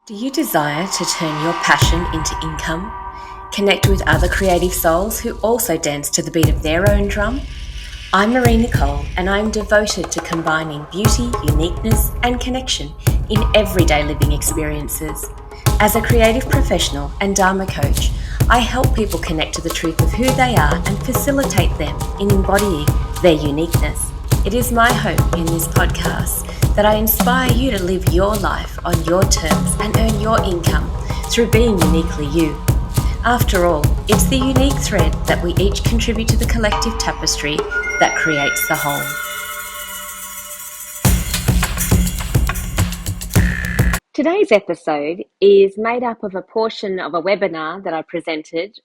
Do you desire to turn your passion into income? Connect with other creative souls who also dance to the beat of their own drum? I'm Marie-Nicole, and I'm devoted to combining beauty, uniqueness, and connection in everyday living experiences. As a creative professional and Dharma coach, I help people connect to the truth of who they are and facilitate them in embodying their uniqueness. It is my hope in this podcast that I inspire you to live your life on your terms and earn your income through being uniquely you. After all, it's the unique thread that we each contribute to the collective tapestry that creates the whole. Today's episode is made up of a portion of a webinar that I presented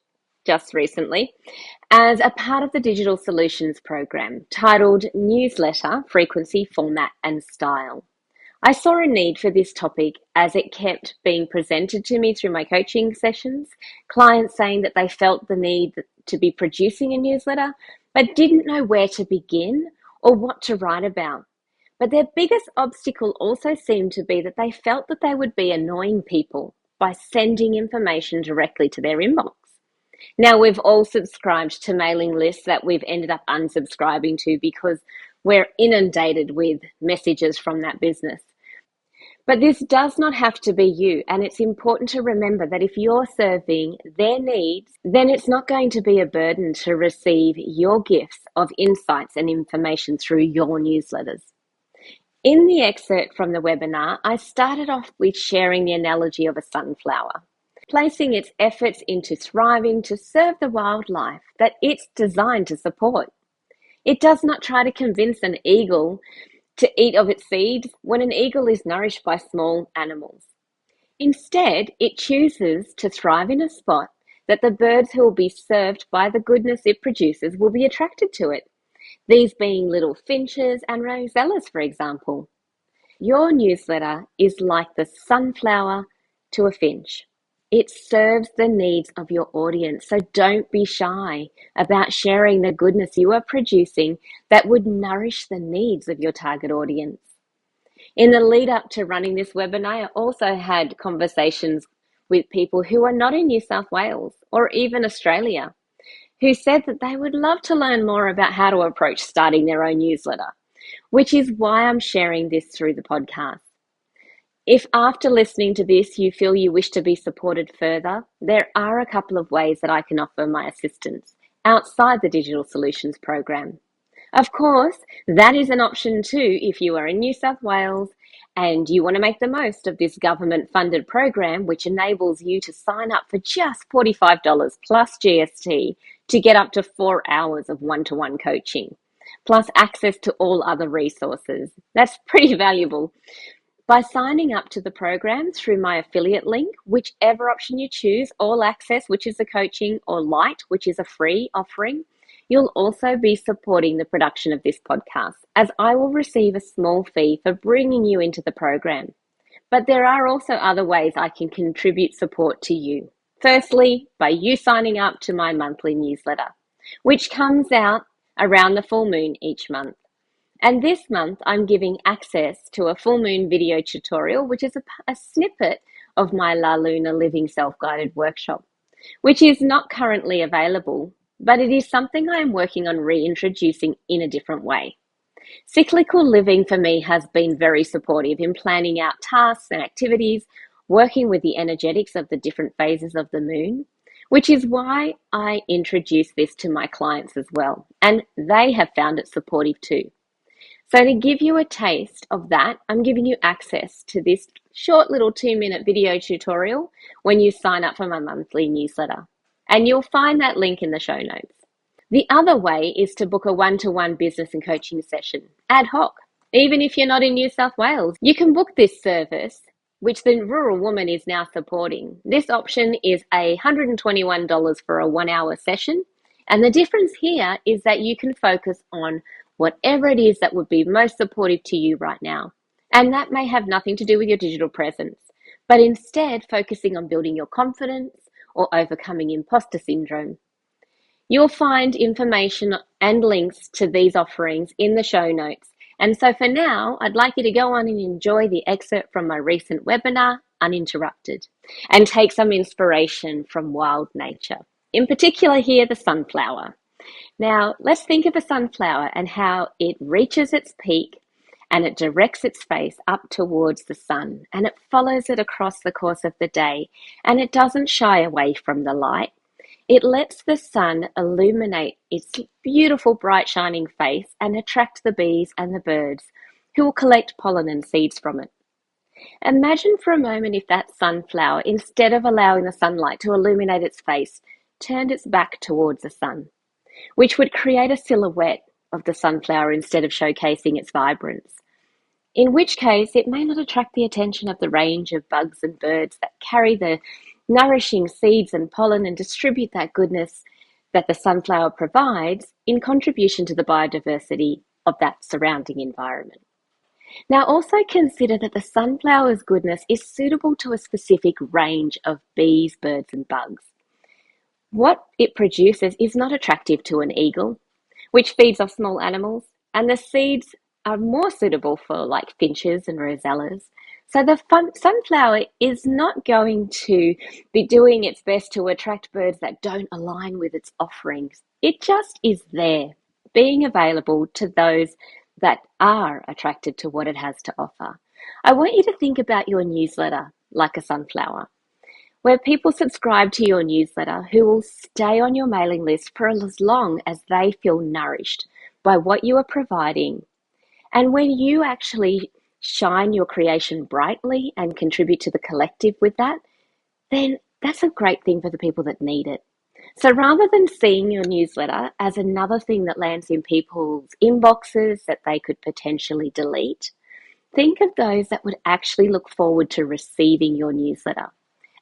just recently as a part of the Digital Solutions program titled Newsletter Frequency, Format and Style. I saw a need for this topic as it kept being presented to me through my coaching sessions, clients saying that they felt the need to be producing a newsletter but didn't know where to begin or what to write about. But their biggest obstacle also seemed to be that they felt that they would be annoying people by sending information directly to their inbox. Now, we've all subscribed to mailing lists that we've ended up unsubscribing to because we're inundated with messages from that business. But this does not have to be you, and it's important to remember that if you're serving their needs, then it's not going to be a burden to receive your gifts of insights and information through your newsletters. In the excerpt from the webinar, I started off with sharing the analogy of a sunflower, placing its efforts into thriving to serve the wildlife that it's designed to support. It does not try to convince an eagle to eat of its seeds when an eagle is nourished by small animals. Instead, it chooses to thrive in a spot that the birds who will be served by the goodness it produces will be attracted to it, these being little finches and rosellas, for example. Your newsletter is like the sunflower to a finch. It serves the needs of your audience, so don't be shy about sharing the goodness you are producing that would nourish the needs of your target audience. In the lead up to running this webinar, I also had conversations with people who are not in New South Wales or even Australia, who said that they would love to learn more about how to approach starting their own newsletter, which is why I'm sharing this through the podcast. If after listening to this you feel you wish to be supported further, there are a couple of ways that I can offer my assistance outside the Digital Solutions program. Of course, that is an option too if you are in New South Wales and you want to make the most of this government-funded program, which enables you to sign up for just $45 plus GST to get up to 4 hours of one-to-one coaching, plus access to all other resources. That's pretty valuable. By signing up to the program through my affiliate link, whichever option you choose, All Access, which is a coaching, or Light, which is a free offering, you'll also be supporting the production of this podcast, as I will receive a small fee for bringing you into the program. But there are also other ways I can contribute support to you. Firstly, by you signing up to my monthly newsletter, which comes out around the full moon each month. And this month, I'm giving access to a full moon video tutorial, which is a snippet of my La Luna Living Self-Guided Workshop, which is not currently available, but it is something I am working on reintroducing in a different way. Cyclical living for me has been very supportive in planning out tasks and activities, working with the energetics of the different phases of the moon, which is why I introduce this to my clients as well, and they have found it supportive too. So to give you a taste of that, I'm giving you access to this short little 2-minute video tutorial when you sign up for my monthly newsletter. And you'll find that link in the show notes. The other way is to book a one-to-one business and coaching session, ad hoc. Even if you're not in New South Wales, you can book this service, which the Rural Woman is now supporting. This option is $121 for a 1-hour session. And the difference here is that you can focus on whatever it is that would be most supportive to you right now. And that may have nothing to do with your digital presence, but instead focusing on building your confidence or overcoming imposter syndrome. You'll find information and links to these offerings in the show notes. And so for now, I'd like you to go on and enjoy the excerpt from my recent webinar uninterrupted and take some inspiration from wild nature. In particular here, the sunflower. Now, let's think of a sunflower and how it reaches its peak and it directs its face up towards the sun and it follows it across the course of the day and it doesn't shy away from the light. It lets the sun illuminate its beautiful, bright, shining face and attract the bees and the birds who will collect pollen and seeds from it. Imagine for a moment if that sunflower, instead of allowing the sunlight to illuminate its face, turned its back towards the sun, which would create a silhouette of the sunflower instead of showcasing its vibrance. In which case, it may not attract the attention of the range of bugs and birds that carry the nourishing seeds and pollen and distribute that goodness that the sunflower provides in contribution to the biodiversity of that surrounding environment. Now, also consider that the sunflower's goodness is suitable to a specific range of bees, birds, and bugs. What it produces is not attractive to an eagle, which feeds off small animals, and the seeds are more suitable for like finches and rosellas. So the sunflower is not going to be doing its best to attract birds that don't align with its offerings. It just is there, being available to those that are attracted to what it has to offer. I want you to think about your newsletter like a sunflower, where people subscribe to your newsletter who will stay on your mailing list for as long as they feel nourished by what you are providing. And when you actually shine your creation brightly and contribute to the collective with that, then that's a great thing for the people that need it. So rather than seeing your newsletter as another thing that lands in people's inboxes that they could potentially delete, think of those that would actually look forward to receiving your newsletter,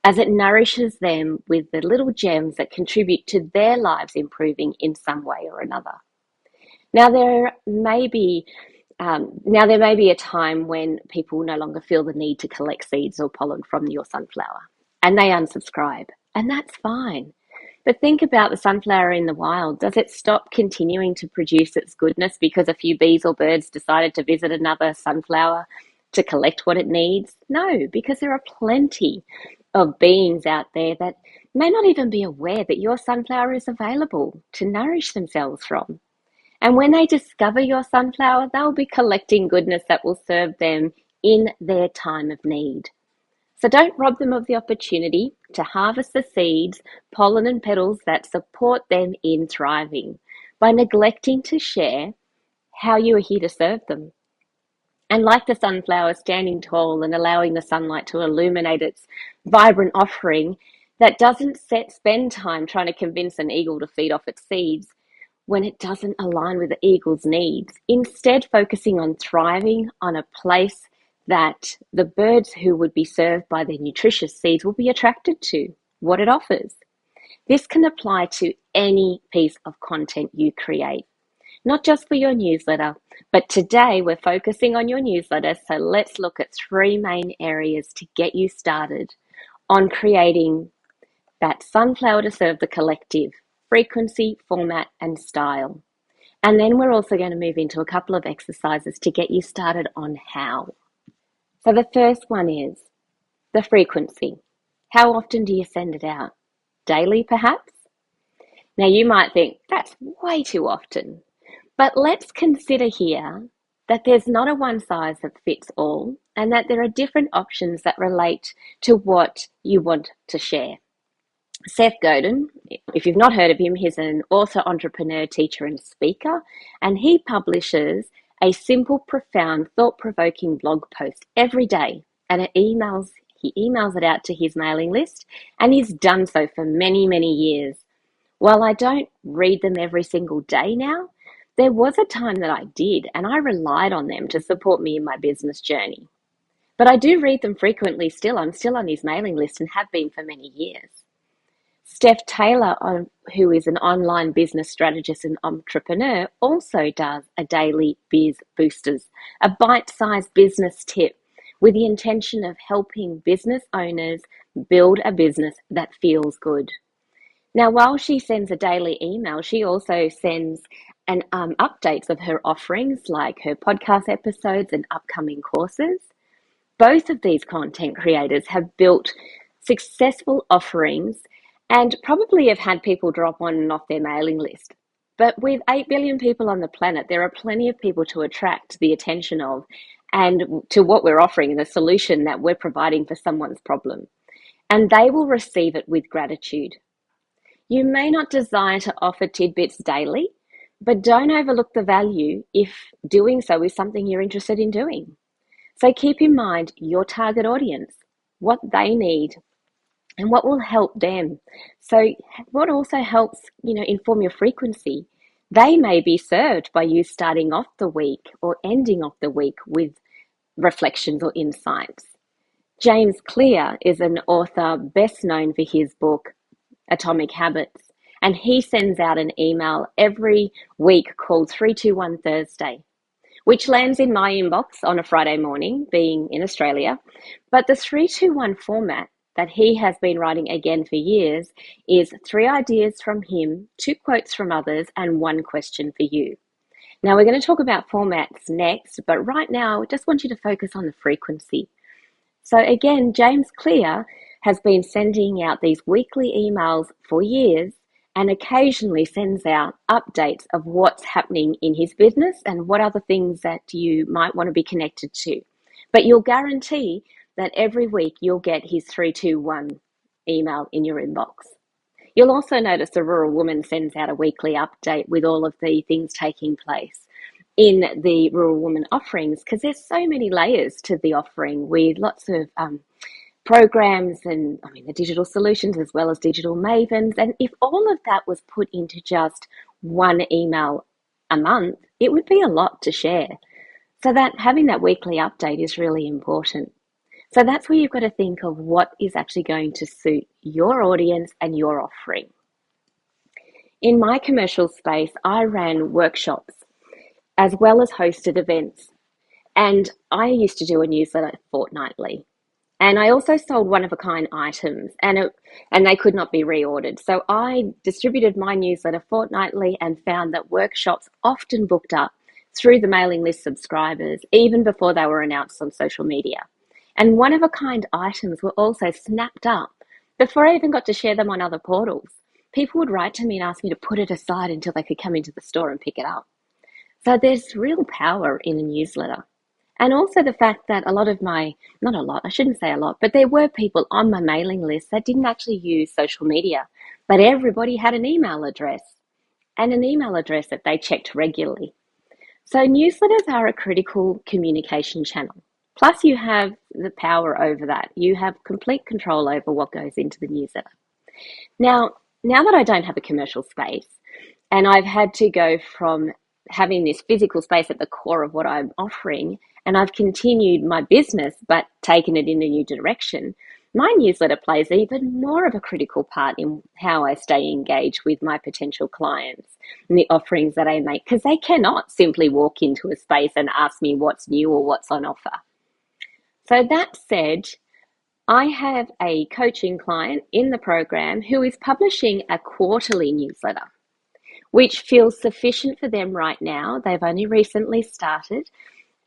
as it nourishes them with the little gems that contribute to their lives improving in some way or another. Now there may be a time when people no longer feel the need to collect seeds or pollen from your sunflower and they unsubscribe, and that's fine. But think about the sunflower in the wild. Does it stop continuing to produce its goodness because a few bees or birds decided to visit another sunflower to collect what it needs? No, because there are plenty of beings out there that may not even be aware that your sunflower is available to nourish themselves from. And when they discover your sunflower, they'll be collecting goodness that will serve them in their time of need. So don't rob them of the opportunity to harvest the seeds, pollen and petals that support them in thriving by neglecting to share how you are here to serve them. And like the sunflower standing tall and allowing the sunlight to illuminate its vibrant offering that doesn't spend time trying to convince an eagle to feed off its seeds when it doesn't align with the eagle's needs, instead focusing on thriving on a place that the birds who would be served by the nutritious seeds will be attracted to, what it offers. This can apply to any piece of content you create, not just for your newsletter, but today we're focusing on your newsletter, so let's look at 3 main areas to get you started on creating that sunflower to serve the collective: frequency, format, and style. And then we're also going to move into a couple of exercises to get you started on how. So the first one is the frequency. How often do you send it out? Daily, perhaps? Now you might think that's way too often, but let's consider here that there's not a one size that fits all and that there are different options that relate to what you want to share. Seth Godin, if you've not heard of him, he's an author, entrepreneur, teacher, and speaker, and he publishes a simple, profound, thought-provoking blog post every day, and he emails it out to his mailing list, and he's done so for many, many years. While I don't read them every single day now, there was a time that I did, and I relied on them to support me in my business journey. But I do read them frequently still. I'm still on his mailing list and have been for many years. Steph Taylor, who is an online business strategist and entrepreneur, also does a daily Biz Boosters, a bite-sized business tip with the intention of helping business owners build a business that feels good. Now, while she sends a daily email, she also sends updates of her offerings, like her podcast episodes and upcoming courses. Both of these content creators have built successful offerings and probably have had people drop on and off their mailing list. But with 8 billion people on the planet, there are plenty of people to attract the attention of and to what we're offering, the solution that we're providing for someone's problem. And they will receive it with gratitude. You may not desire to offer tidbits daily, but don't overlook the value if doing so is something you're interested in doing. So keep in mind your target audience, what they need, and what will help them. So what also helps, inform your frequency. They may be served by you starting off the week or ending off the week with reflections or insights. James Clear is an author best known for his book, Atomic Habits, and he sends out an email every week called 321 Thursday, which lands in my inbox on a Friday morning, being in Australia. But the 321 format that he has been writing again for years is 3 ideas from him, 2 quotes from others, and 1 question for you. Now, we're going to talk about formats next, but right now, I just want you to focus on the frequency. So again, James Clear has been sending out these weekly emails for years and occasionally sends out updates of what's happening in his business and what other things that you might want to be connected to. But you'll guarantee that every week you'll get his 321 email in your inbox. You'll also notice the Rural Woman sends out a weekly update with all of the things taking place in the Rural Woman offerings, because there's so many layers to the offering with lots of programs and the digital solutions as well as digital mavens. And if all of that was put into just 1 email a month, it would be a lot to share. So that having that weekly update is really important. So that's where you've got to think of what is actually going to suit your audience and your offering. In my commercial space, I ran workshops as well as hosted events. And I used to do a newsletter fortnightly. And I also sold one-of-a-kind items, and they could not be reordered. So I distributed my newsletter fortnightly and found that workshops often booked up through the mailing list subscribers, even before they were announced on social media. And one-of-a-kind items were also snapped up before I even got to share them on other portals. People would write to me and ask me to put it aside until they could come into the store and pick it up. So there's real power in a newsletter. And also the fact that not a lot, I shouldn't say a lot, but there were people on my mailing list that didn't actually use social media, but everybody had an email address and an email address that they checked regularly. So newsletters are a critical communication channel. Plus you have the power over that. You have complete control over what goes into the newsletter. Now that I don't have a commercial space and I've had to go from having this physical space at the core of what I'm offering, and I've continued my business but taken it in a new direction, my newsletter plays even more of a critical part in how I stay engaged with my potential clients and the offerings that I make, because they cannot simply walk into a space and ask me what's new or what's on offer. So that said, I have a coaching client in the program who is publishing a quarterly newsletter, which feels sufficient for them right now. They've only recently started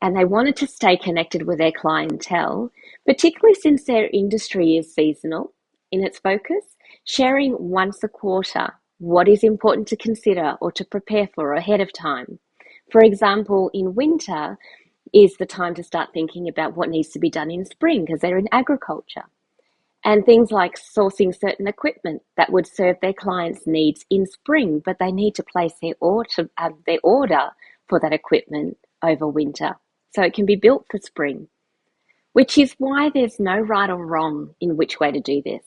and they wanted to stay connected with their clientele, particularly since their industry is seasonal in its focus, sharing once a quarter what is important to consider or to prepare for ahead of time. For example, in winter is the time to start thinking about what needs to be done in spring because they're in agriculture. And things like sourcing certain equipment that would serve their clients' needs in spring, but they need to place their order for that equipment over winter, so it can be built for spring, which is why there's no right or wrong in which way to do this.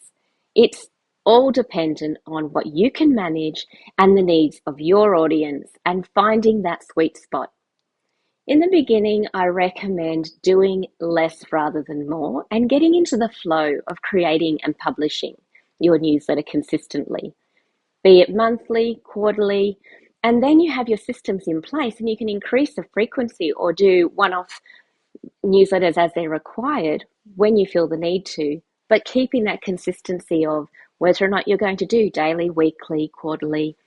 It's all dependent on what you can manage and the needs of your audience and finding that sweet spot. In the beginning, I recommend doing less rather than more and getting into the flow of creating and publishing your newsletter consistently, be it monthly, quarterly, and then you have your systems in place and you can increase the frequency or do one-off newsletters as they're required when you feel the need to, but keeping that consistency of whether or not you're going to do daily, weekly, quarterly.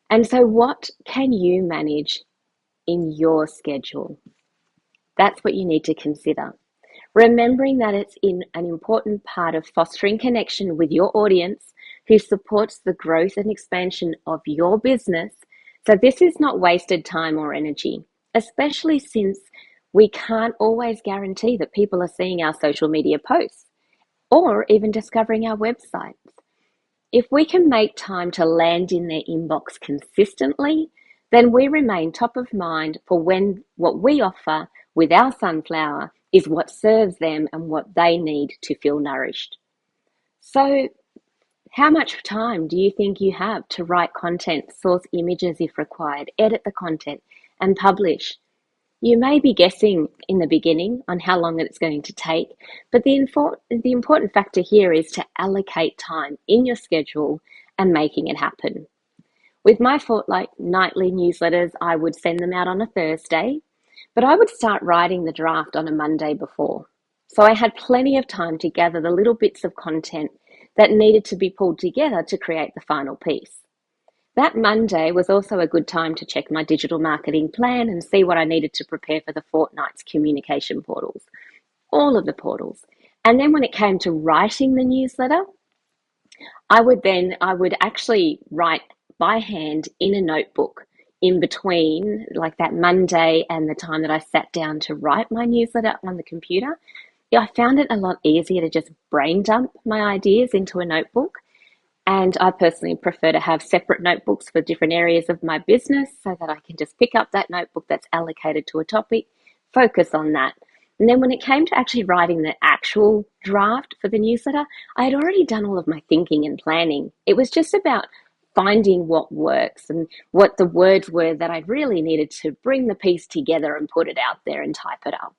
And so what can you manage in your schedule? That's what you need to consider. remembering that it's an important part of fostering connection with your audience who supports the growth and expansion of your business. So this is not wasted time or energy, especially since we can't always guarantee that people are seeing our social media posts or even discovering our website. If we can make time to land in their inbox consistently, then we remain top of mind for when what we offer with our sunflower is what serves them and what they need to feel nourished. So, how much time do you think you have to write content, source images if required, edit the content, and publish? You may be guessing in the beginning on how long it's going to take, but the important factor here is to allocate time in your schedule and making it happen. With my fortnightly newsletters, I would send them out on a Thursday, but I would start writing the draft on a Monday before. So I had plenty of time to gather the little bits of content that needed to be pulled together to create the final piece. That Monday was also a good time to check my digital marketing plan and see what I needed to prepare for the fortnight's communication portals, all of the portals. And then when it came to writing the newsletter, I would actually write by hand in a notebook in between like that Monday and the time that I sat down to write my newsletter on the computer. I found it a lot easier to just brain dump my ideas into a notebook. And I personally prefer to have separate notebooks for different areas of my business so that I can just pick up that notebook that's allocated to a topic, focus on that. And then when it came to actually writing the actual draft for the newsletter, I had already done all of my thinking and planning. It was just about finding what works and what the words were that I really needed to bring the piece together and put it out there and type it up.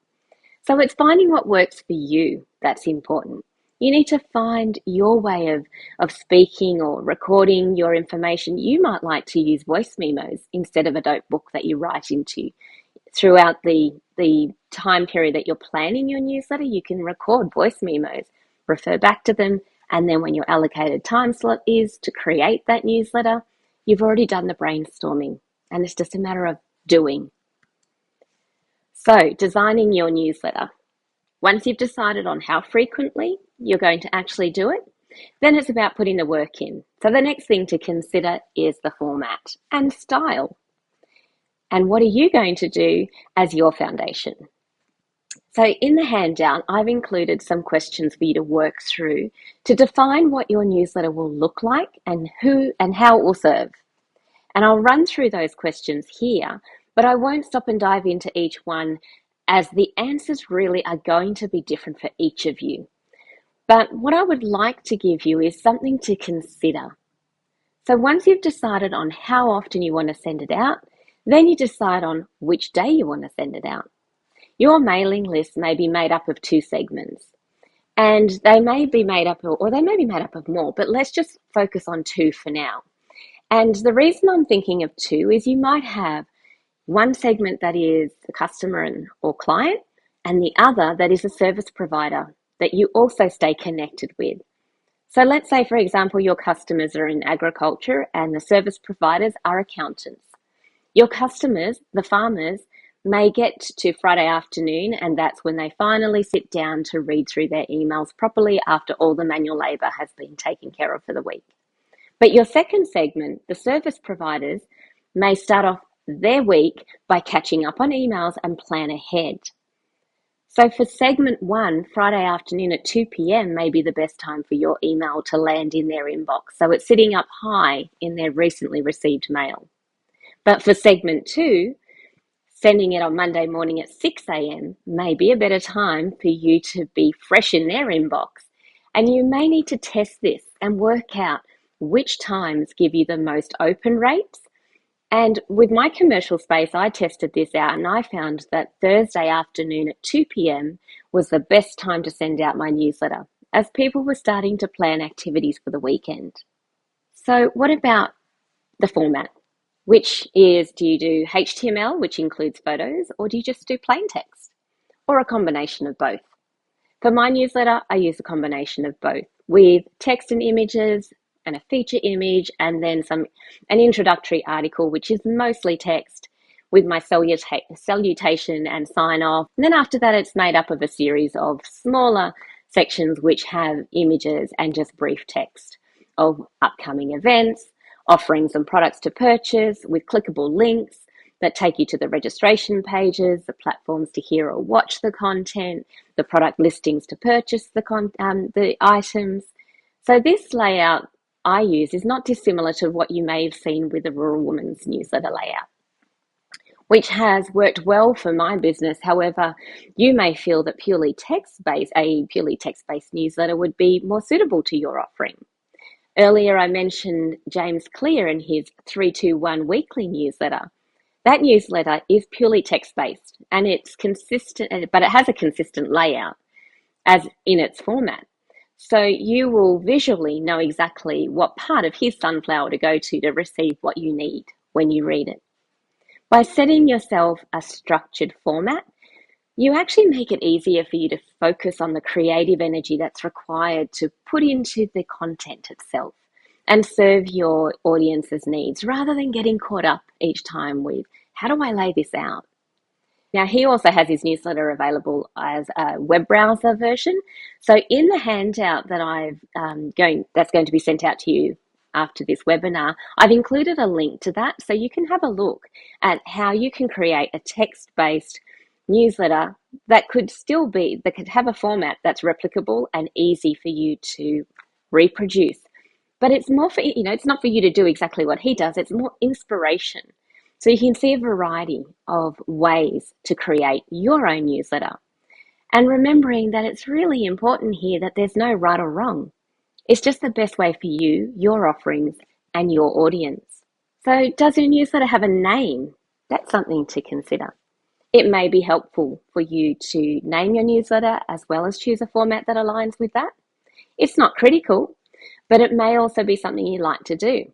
So it's finding what works for you that's important. You need to find your way of speaking or recording your information. You might like to use voice memos instead of a notebook that you write into. Throughout the time period that you're planning your newsletter, you can record voice memos, refer back to them, and then when your allocated time slot is to create that newsletter, you've already done the brainstorming, and it's just a matter of doing. So, designing your newsletter. Once you've decided on how frequently you're going to actually do it, then it's about putting the work in. So the next thing to consider is the format and style. And what are you going to do as your foundation? So in the handout, I've included some questions for you to work through to define what your newsletter will look like and who and how it will serve. And I'll run through those questions here, but I won't stop and dive into each one as the answers really are going to be different for each of you. But what I would like to give you is something to consider. So once you've decided on how often you want to send it out, then you decide on which day you want to send it out. Your mailing list may be made up of 2 segments, and they may be made up of more, but let's just focus on 2 for now. And the reason I'm thinking of 2 is you might have one segment that is the customer or client, and the other that is a service provider that you also stay connected with. So let's say, for example, your customers are in agriculture and the service providers are accountants. Your customers, the farmers, may get to Friday afternoon, and that's when they finally sit down to read through their emails properly after all the manual labour has been taken care of for the week. But your second segment, the service providers, may start off their week by catching up on emails and plan ahead. So for segment 1, Friday afternoon at 2 p.m. may be the best time for your email to land in their inbox. So it's sitting up high in their recently received mail. But for segment 2, sending it on Monday morning at 6 a.m. may be a better time for you to be fresh in their inbox. And you may need to test this and work out which times give you the most open rates. And with my commercial space, I tested this out and I found that Thursday afternoon at 2 p.m. was the best time to send out my newsletter as people were starting to plan activities for the weekend. So what about the format? Which is, do you do HTML, which includes photos, or do you just do plain text? Or a combination of both? For my newsletter, I use a combination of both with text and images, and a feature image, and then an introductory article, which is mostly text, with my salutation and sign off. And then after that, it's made up of a series of smaller sections which have images and just brief text of upcoming events, offerings and products to purchase with clickable links that take you to the registration pages, the platforms to hear or watch the content, the product listings to purchase the items. So this layout I use is not dissimilar to what you may have seen with the Rural Woman's newsletter layout, which has worked well for my business. However, you may feel that a purely text-based newsletter would be more suitable to your offering. Earlier, I mentioned James Clear and his 321 weekly newsletter. That newsletter is purely text-based and it's consistent, but it has a consistent layout as in its format. So you will visually know exactly what part of his sunflower to go to receive what you need when you read it. By setting yourself a structured format, you actually make it easier for you to focus on the creative energy that's required to put into the content itself and serve your audience's needs rather than getting caught up each time with, how do I lay this out? Now, he also has his newsletter available as a web browser version. So in the handout that that's going to be sent out to you after this webinar, I've included a link to that so you can have a look at how you can create a text-based newsletter that could have a format that's replicable and easy for you to reproduce. But it's more for, it's not for you to do exactly what he does, it's more inspiration. So you can see a variety of ways to create your own newsletter. And remembering that it's really important here that there's no right or wrong. It's just the best way for you, your offerings, and your audience. So does your newsletter have a name? That's something to consider. It may be helpful for you to name your newsletter as well as choose a format that aligns with that. It's not critical, but it may also be something you like to do.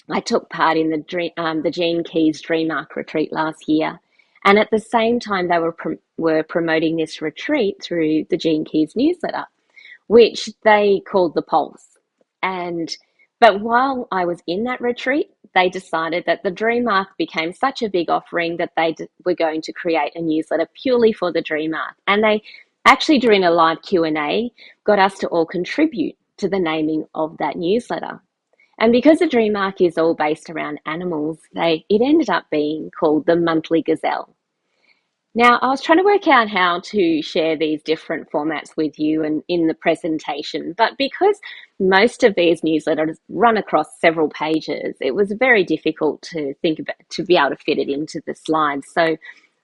I took part in the Gene Keys Dream Arc retreat last year, and at the same time they were promoting this retreat through the Gene Keys newsletter, which they called the Pulse. But while I was in that retreat, they decided that the Dream Arc became such a big offering that they were going to create a newsletter purely for the Dream Arc, and they actually, during a live Q&A, got us to all contribute to the naming of that newsletter. And because the Dream Arc is all based around animals, it ended up being called the Monthly Gazelle. Now, I was trying to work out how to share these different formats with you and in the presentation, but because most of these newsletters run across several pages, it was very difficult to be able to fit it into the slides. So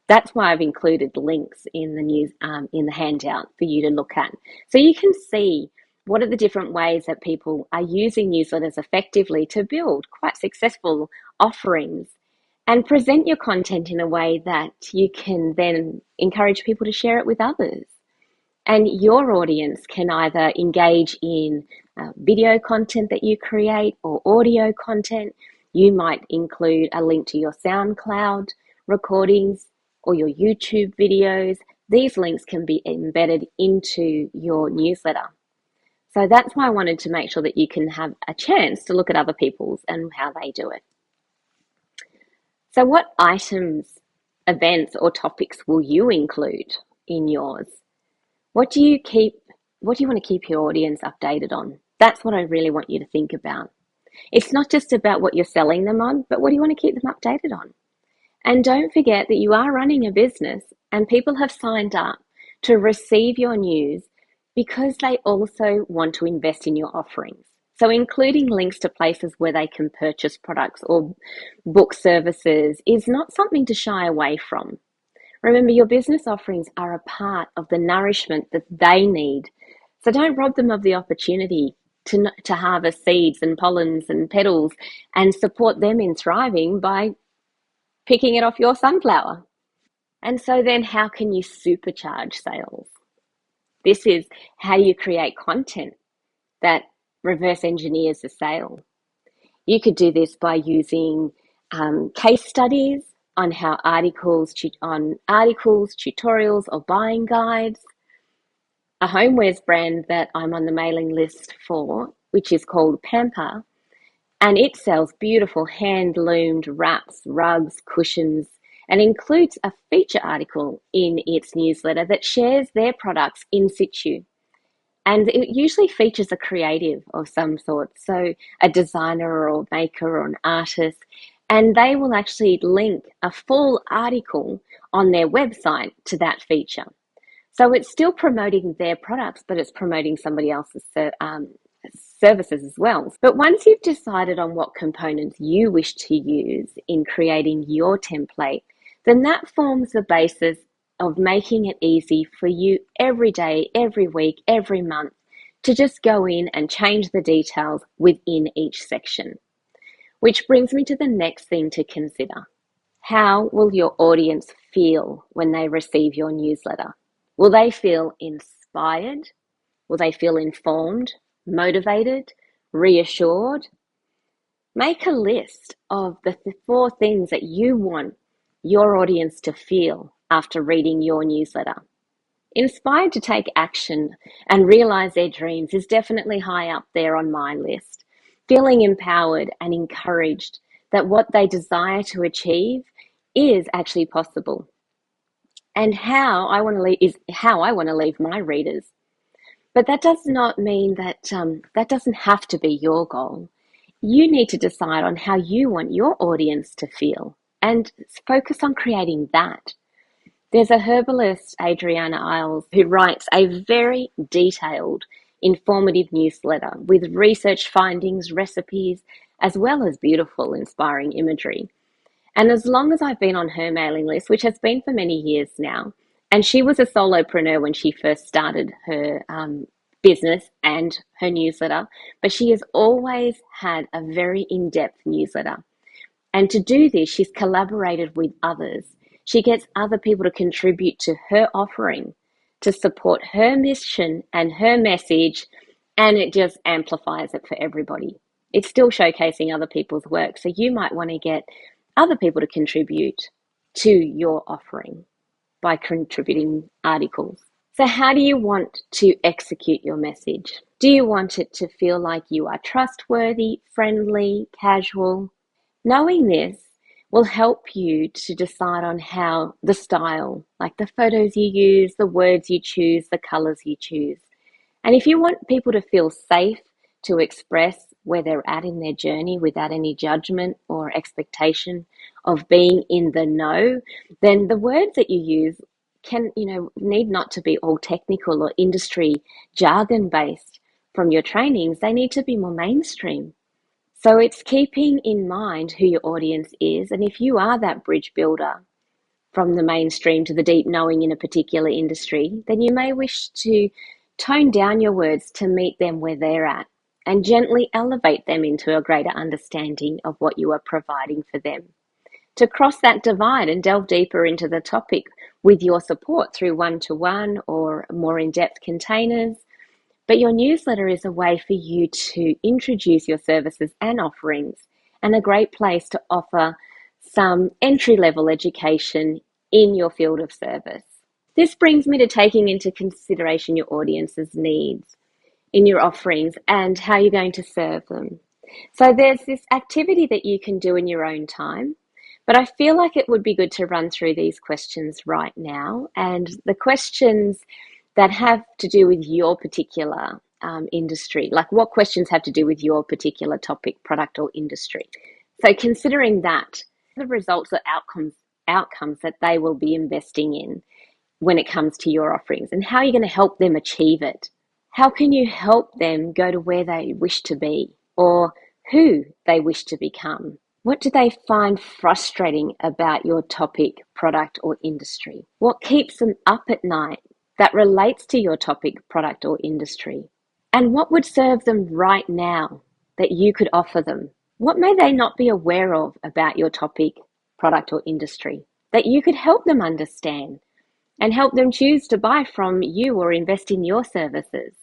that's why I've included links in the handout for you to look at. So you can see what are the different ways that people are using newsletters effectively to build quite successful offerings and present your content in a way that you can then encourage people to share it with others. And your audience can either engage in video content that you create or audio content. You might include a link to your SoundCloud recordings or your YouTube videos. These links can be embedded into your newsletter. So that's why I wanted to make sure that you can have a chance to look at other people's and how they do it. So what items, events, or topics will you include in yours? What do you want to keep your audience updated on? That's what I really want you to think about. It's not just about what you're selling them on, but what do you want to keep them updated on? And don't forget that you are running a business and people have signed up to receive your news because they also want to invest in your offerings. So including links to places where they can purchase products or book services is not something to shy away from. Remember, your business offerings are a part of the nourishment that they need. So don't rob them of the opportunity to harvest seeds and pollens and petals and support them in thriving by picking it off your sunflower. And so then how can you supercharge sales? This is how you create content that reverse engineers the sale. You could do this by using case studies on how articles, tutorials, or buying guides. A homewares brand that I'm on the mailing list for, which is called Pamper, and it sells beautiful hand-loomed wraps, rugs, cushions, and includes a feature article in its newsletter that shares their products in situ. And it usually features a creative of some sort, so a designer or maker or an artist, and they will actually link a full article on their website to that feature. So it's still promoting their products, but it's promoting somebody else's services as well. But once you've decided on what components you wish to use in creating your template, then that forms the basis of making it easy for you every day, every week, every month to just go in and change the details within each section. Which brings me to the next thing to consider. How will your audience feel when they receive your newsletter? Will they feel inspired? Will they feel informed, motivated, reassured? Make a list of the 4 things that you want your audience to feel after reading your newsletter. Inspired to take action and realize their dreams is definitely high up there on my list. Feeling empowered and encouraged that what they desire to achieve is actually possible. And how I want to leave my readers. But that does not mean that that doesn't have to be your goal. You need to decide on how you want your audience to feel and focus on creating that. There's a herbalist, Adriana Isles, who writes a very detailed, informative newsletter with research findings, recipes, as well as beautiful, inspiring imagery. And as long as I've been on her mailing list, which has been for many years now, and she was a solopreneur when she first started her business and her newsletter, but she has always had a very in-depth newsletter. And to do this, she's collaborated with others. She gets other people to contribute to her offering to support her mission and her message, and it just amplifies it for everybody. It's still showcasing other people's work, so you might want to get other people to contribute to your offering by contributing articles. So how do you want to execute your message? Do you want it to feel like you are trustworthy, friendly, casual? Knowing this will help you to decide on how the style, like the photos you use, the words you choose, the colors you choose. And if you want people to feel safe to express where they're at in their journey without any judgment or expectation of being in the know, then the words that you use can, need not to be all technical or industry jargon based from your trainings. They need to be more mainstream. So it's keeping in mind who your audience is. And if you are that bridge builder from the mainstream to the deep knowing in a particular industry, then you may wish to tone down your words to meet them where they're at and gently elevate them into a greater understanding of what you are providing for them. To cross that divide and delve deeper into the topic with your support through one-to-one or more in-depth containers. But your newsletter is a way for you to introduce your services and offerings, and a great place to offer some entry-level education in your field of service. This brings me to taking into consideration your audience's needs in your offerings and how you're going to serve them. So there's this activity that you can do in your own time, but I feel like it would be good to run through these questions right now. And the questions that have to do with your particular industry, like what questions have to do with your particular topic, product, or industry. So considering that, the results or outcomes that they will be investing in when it comes to your offerings, and how are you going to help them achieve it? How can you help them go to where they wish to be or who they wish to become? What do they find frustrating about your topic, product, or industry? What keeps them up at night that relates to your topic, product, or industry? And what would serve them right now that you could offer them? What may they not be aware of about your topic, product, or industry that you could help them understand and help them choose to buy from you or invest in your services?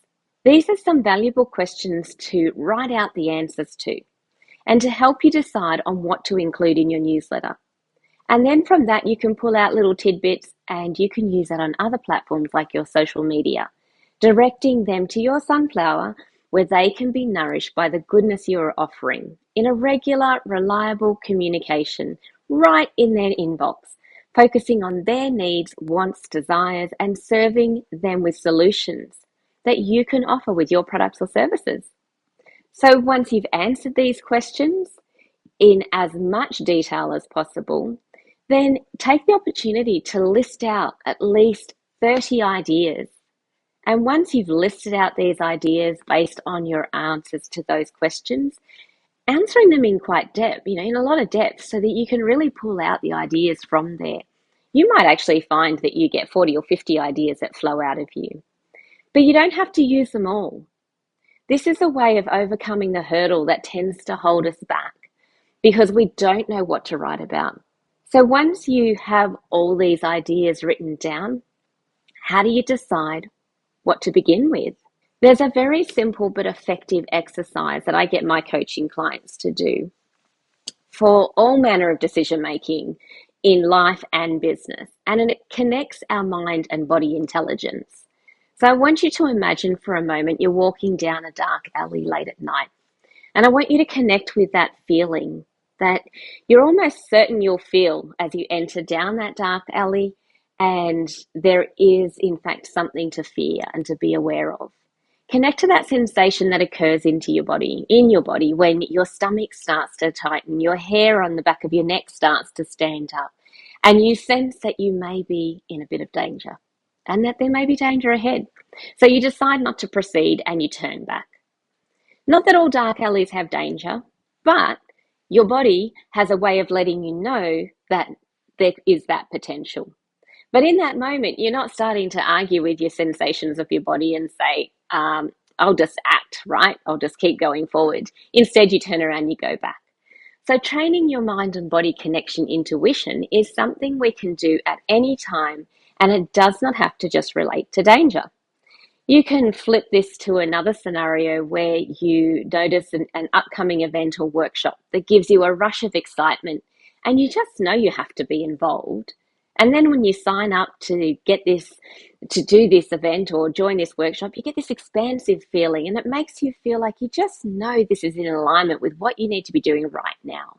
These are some valuable questions to write out the answers to and to help you decide on what to include in your newsletter. And then from that, you can pull out little tidbits and you can use that on other platforms like your social media, directing them to your sunflower where they can be nourished by the goodness you're offering in a regular, reliable communication right in their inbox focusing on their needs, wants, desires, and serving them with solutions that you can offer with your products or services. So once you've answered these questions in as much detail as possible, then take the opportunity to list out at least 30 ideas. And once you've listed out these ideas based on your answers to those questions, answering them in quite depth, in a lot of depth, so that you can really pull out the ideas from there. You might actually find that you get 40 or 50 ideas that flow out of you, but you don't have to use them all. This is a way of overcoming the hurdle that tends to hold us back because we don't know what to write about. So once you have all these ideas written down, how do you decide what to begin with? There's a very simple but effective exercise that I get my coaching clients to do for all manner of decision making in life and business, and it connects our mind and body intelligence. So I want you to imagine for a moment you're walking down a dark alley late at night, and I want you to connect with that feeling that you're almost certain you'll feel as you enter down that dark alley, and there is in fact something to fear and to be aware of. Connect to that sensation that occurs in your body when your stomach starts to tighten, your hair on the back of your neck starts to stand up, and you sense that you may be in a bit of danger and that there may be danger ahead. So you decide not to proceed and you turn back. Not that all dark alleys have danger, but your body has a way of letting you know that there is that potential. But in that moment, you're not starting to argue with your sensations of your body and say, I'll just act, right? I'll just keep going forward. Instead, you turn around, you go back. So training your mind and body connection intuition is something we can do at any time, and it does not have to just relate to danger. You can flip this to another scenario where you notice an upcoming event or workshop that gives you a rush of excitement and you just know you have to be involved. And then when you sign up to do this event or join this workshop, you get this expansive feeling and it makes you feel like you just know this is in alignment with what you need to be doing right now.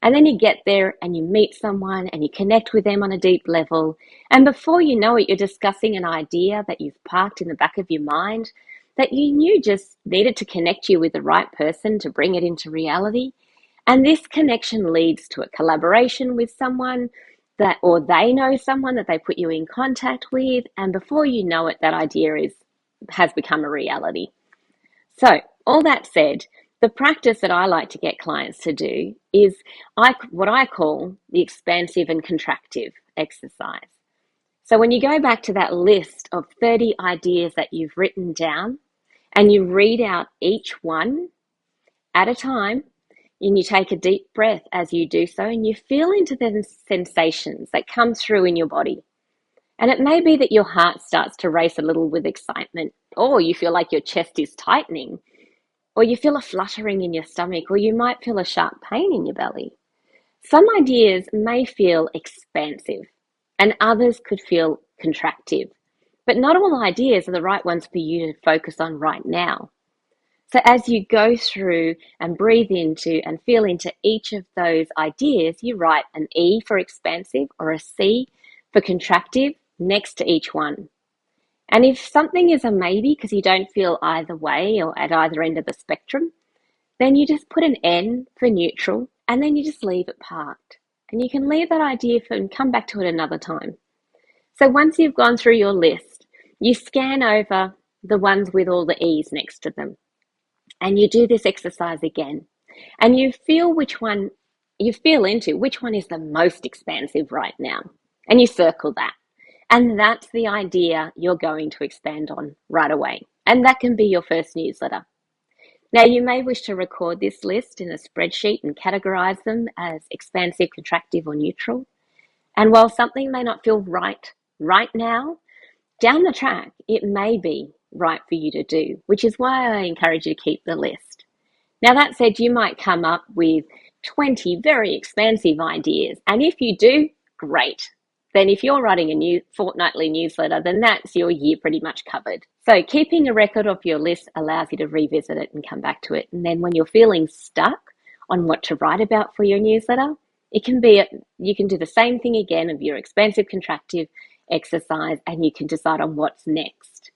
And then you get there and you meet someone and you connect with them on a deep level. And before you know it, you're discussing an idea that you've parked in the back of your mind that you knew just needed to connect you with the right person to bring it into reality. And this connection leads to a collaboration with someone or they know someone that they put you in contact with. And before you know it, that idea has become a reality. So all that said, the practice that I like to get clients to do is what I call the expansive and contractive exercise. So when you go back to that list of 30 ideas that you've written down and you read out each one at a time, and you take a deep breath as you do so and you feel into the sensations that come through in your body. And it may be that your heart starts to race a little with excitement, or you feel like your chest is tightening, or you feel a fluttering in your stomach, or you might feel a sharp pain in your belly. Some ideas may feel expansive and others could feel contractive, but not all ideas are the right ones for you to focus on right now. So as you go through and breathe into and feel into each of those ideas, you write an E for expansive or a C for contractive next to each one. And if something is a maybe because you don't feel either way or at either end of the spectrum, then you just put an N for neutral and then you just leave it parked. And you can leave that idea and come back to it another time. So once you've gone through your list, you scan over the ones with all the E's next to them. And you do this exercise again. And you feel which one is the most expansive right now. And you circle that. And that's the idea you're going to expand on right away. And that can be your first newsletter. Now, you may wish to record this list in a spreadsheet and categorize them as expansive, contractive, or neutral. And while something may not feel right now, down the track, it may be right for you to do, which is why I encourage you to keep the list. Now, that said, you might come up with 20 very expansive ideas. And if you do, great. Then if you're writing a new fortnightly newsletter, then that's your year pretty much covered. So keeping a record of your list allows you to revisit it and come back to it. And then when you're feeling stuck on what to write about for your newsletter, It can be, you can do the same thing again of your expansive contractive exercise, and you can decide on what's next.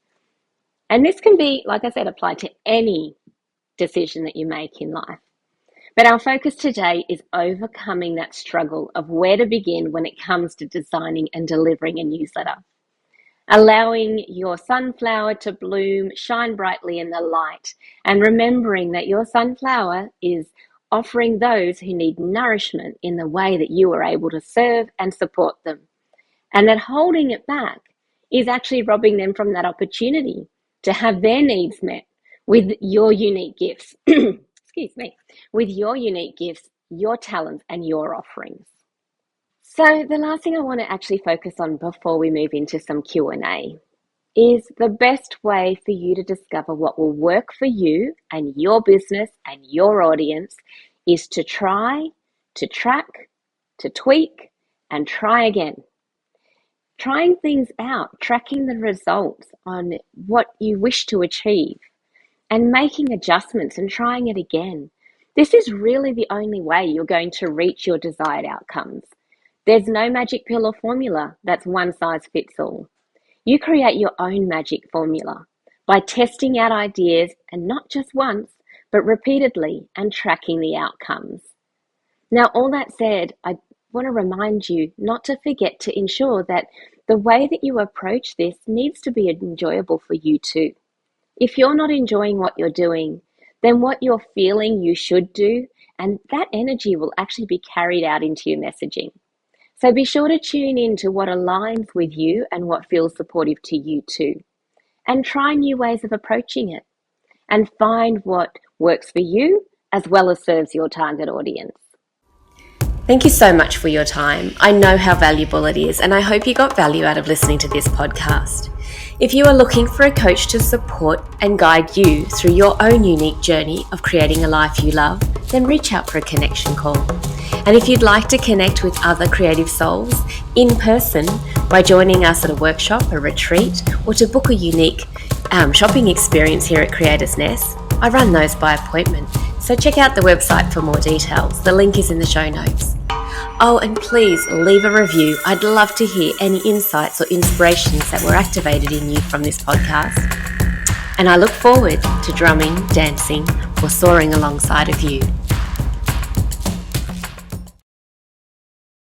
And this can be, like I said, applied to any decision that you make in life. But our focus today is overcoming that struggle of where to begin when it comes to designing and delivering a newsletter. Allowing your sunflower to bloom, shine brightly in the light, and remembering that your sunflower is offering those who need nourishment in the way that you are able to serve and support them. And that holding it back is actually robbing them from that opportunity to have their needs met with your unique gifts. Excuse me, with your unique gifts, your talents, and your offerings. So the last thing I want to actually focus on before we move into some Q&A is the best way for you to discover what will work for you and your business and your audience is to try, to track, to tweak, and try again. Trying things out, tracking the results on what you wish to achieve, and making adjustments and trying it again. This is really the only way you're going to reach your desired outcomes. There's no magic pill or formula that's one size fits all. You create your own magic formula by testing out ideas, and not just once, but repeatedly, and tracking the outcomes. Now, all that said, I want to remind you not to forget to ensure that the way that you approach this needs to be enjoyable for you too. If you're not enjoying what you're doing, then what you're feeling you should do, and that energy will actually be carried out into your messaging. So be sure to tune in to what aligns with you and what feels supportive to you too. And try new ways of approaching it. And find what works for you as well as serves your target audience. Thank you so much for your time. I know how valuable it is, and I hope you got value out of listening to this podcast. If you are looking for a coach to support and guide you through your own unique journey of creating a life you love, then reach out for a connection call. And if you'd like to connect with other creative souls in person by joining us at a workshop, a retreat, or to book a unique shopping experience here at Creators Nest, I run those by appointment. So check out the website for more details. The link is in the show notes. Oh, and please leave a review. I'd love to hear any insights or inspirations that were activated in you from this podcast. And I look forward to drumming, dancing, or soaring alongside of you.